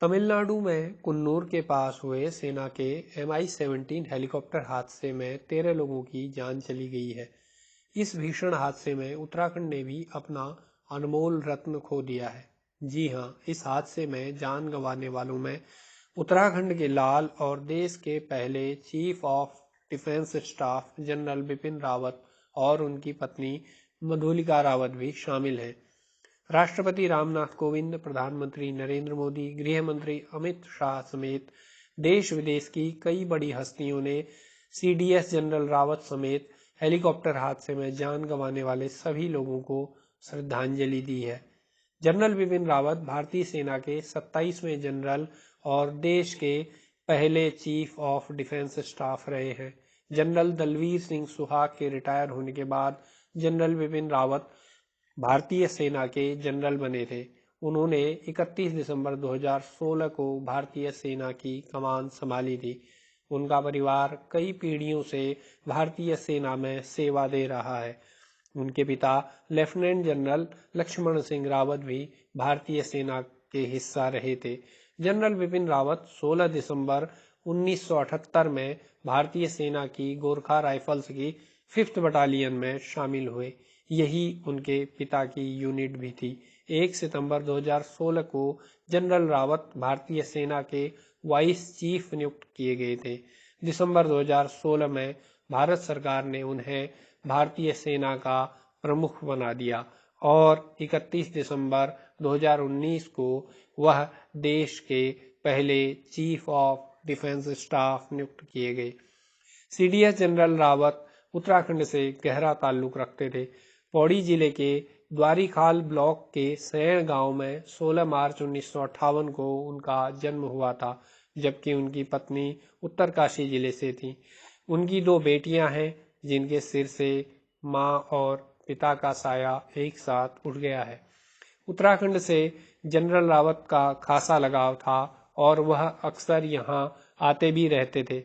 तमिलनाडु में कुन्नूर के पास हुए सेना के MI-17 हेलीकॉप्टर हादसे में 13 लोगों की जान चली गई है। इस भीषण हादसे में उत्तराखंड ने भी अपना अनमोल रत्न खो दिया है। जी हां, इस हादसे में जान गंवाने वालों में उत्तराखंड के लाल और देश के पहले chief of defence staff general Bipin Rawat और उनकी पत्नी मधुलिका रावत भी शामिल हैं। राष्ट्रपति रामनाथ कोविंद, प्रधानमंत्री नरेंद्र मोदी, गृह मंत्री अमित शाह समेत देश विदेश की कई बड़ी हस्तियों ने CDS जनरल रावत समेत हेलीकॉप्टर हादसे में जान गंवाने वाले सभी लोगों को श्रद्धांजलि दी है। जनरल बिपिन रावत भारतीय सेना के 27वें जनरल और देश के पहले चीफ ऑफ डिफेंस स्टाफ रहे हैं। जनरल दलवीर सिंह सुहाग के रिटायर होने के बाद जनरल बिपिन रावत भारतीय सेना के जनरल बने थे। उन्होंने 31 दिसंबर 2016 को भारतीय सेना की कमान संभाली थी। उनका परिवार कई पीढ़ियों से भारतीय सेना में सेवा दे रहा है। उनके पिता लेफ्टिनेंट जनरल लक्ष्मण सिंह रावत भी भारतीय सेना के हिस्सा रहे थे। जनरल बिपिन रावत 16 दिसंबर 1978 में भारतीय सेना की गोरखा राइफल्स की 5th बटालियन में शामिल हुए। यही उनके पिता की यूनिट भी थी। 1 सितंबर 2016 को जनरल रावत भारतीय सेना के वाइस चीफ नियुक्त किए गए थे। दिसंबर 2016 में भारत सरकार ने उन्हें भारतीय सेना का प्रमुख बना दिया और 31 दिसंबर 2019 को वह देश के पहले चीफ ऑफ डिफेंस स्टाफ नियुक्त किए गए। CDS जनरल रावत उत्तराखंड से गहरा ताल्लुक रखते थे। पौड़ी जिले के द्वारीखाल ब्लॉक के सैण गांव में 16 मार्च 1958 को उनका जन्म हुआ था, जबकि उनकी पत्नी उत्तरकाशी जिले से थी। उनकी 2 बेटियां हैं, जिनके सिर से मां और पिता का साया एक साथ उठ गया है। उत्तराखंड से जनरल रावत का खासा लगाव था और वह अक्सर यहां आते भी रहते थे।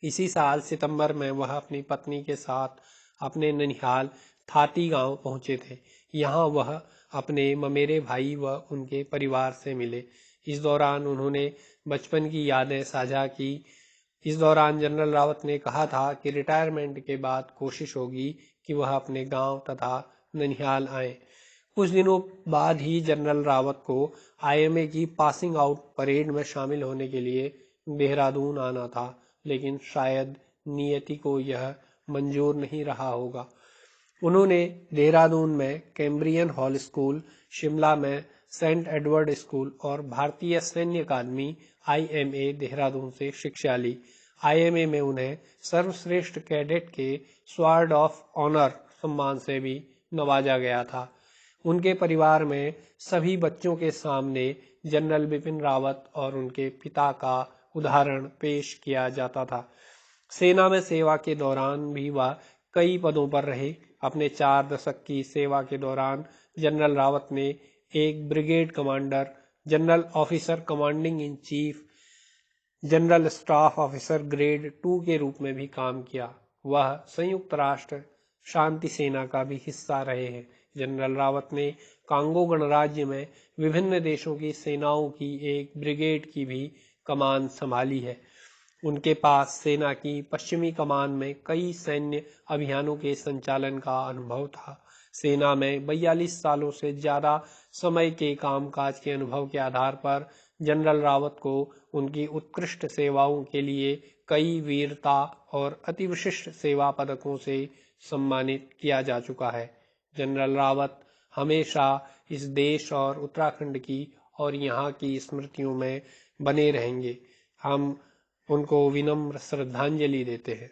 इसी साल सितंबर में वह अपनी पत्नी के साथ अपने ननिहाल थाती गांव पहुंचे थे। यहां वह अपने ममेरे भाई व उनके परिवार से मिले। इस दौरान उन्होंने बचपन की यादें साझा की। इस दौरान जनरल रावत ने कहा था कि रिटायरमेंट के बाद कोशिश होगी कि वह अपने गांव तथा ननिहाल आएं। कुछ दिनों बाद ही जनरल रावत को IMA की पासिंग आउट परेड में शामिल होने के लिए देहरादून आना था, लेकिन शायद नियति को यह मंजूर नहीं रहा होगा। उन्होंने देहरादून में कैम्ब्रियन हॉल स्कूल, शिमला में सेंट एडवर्ड स्कूल और भारतीय सैन्य अकादमी IMA देहरादून से शिक्षा ली। IMA में उन्हें सर्वश्रेष्ठ कैडेट के स्वॉर्ड ऑफ ऑनर सम्मान से भी नवाजा गया था। उनके परिवार में सभी बच्चों के सामने जनरल बिपिन रावत और उनके पिता का उदाहरण पेश किया जाता था। सेना में सेवा के दौरान भी वह कई पदों पर रहे। अपने 4 दशक की सेवा के दौरान जनरल रावत ने एक brigade commander, general officer commanding in chief, general staff officer grade 2 के रूप में भी काम किया। वह संयुक्त राष्ट्र शांति सेना का भी हिस्सा रहे हैं। जनरल रावत ने कांगो गणराज्य में विभिन्न देशों की सेनाओं की एक ब्रिगेड की भी कमान संभाली है। उनके पास सेना की पश्चिमी कमान में कई सैन्य अभियानों के संचालन का अनुभव था। सेना में 42 सालों से ज्यादा समय के कामकाज के अनुभव के आधार पर जनरल रावत को उनकी उत्कृष्ट सेवाओं के लिए कई वीरता और अतिविशिष्ट सेवा पदकों से सम्मानित किया जा चुका है। जनरल रावत हमेशा इस देश और उत्तराखंड की और यहाँ की स्मृतियों में बने रहेंगे। हम उनको विनम्र श्रद्धांजलि देते हैं।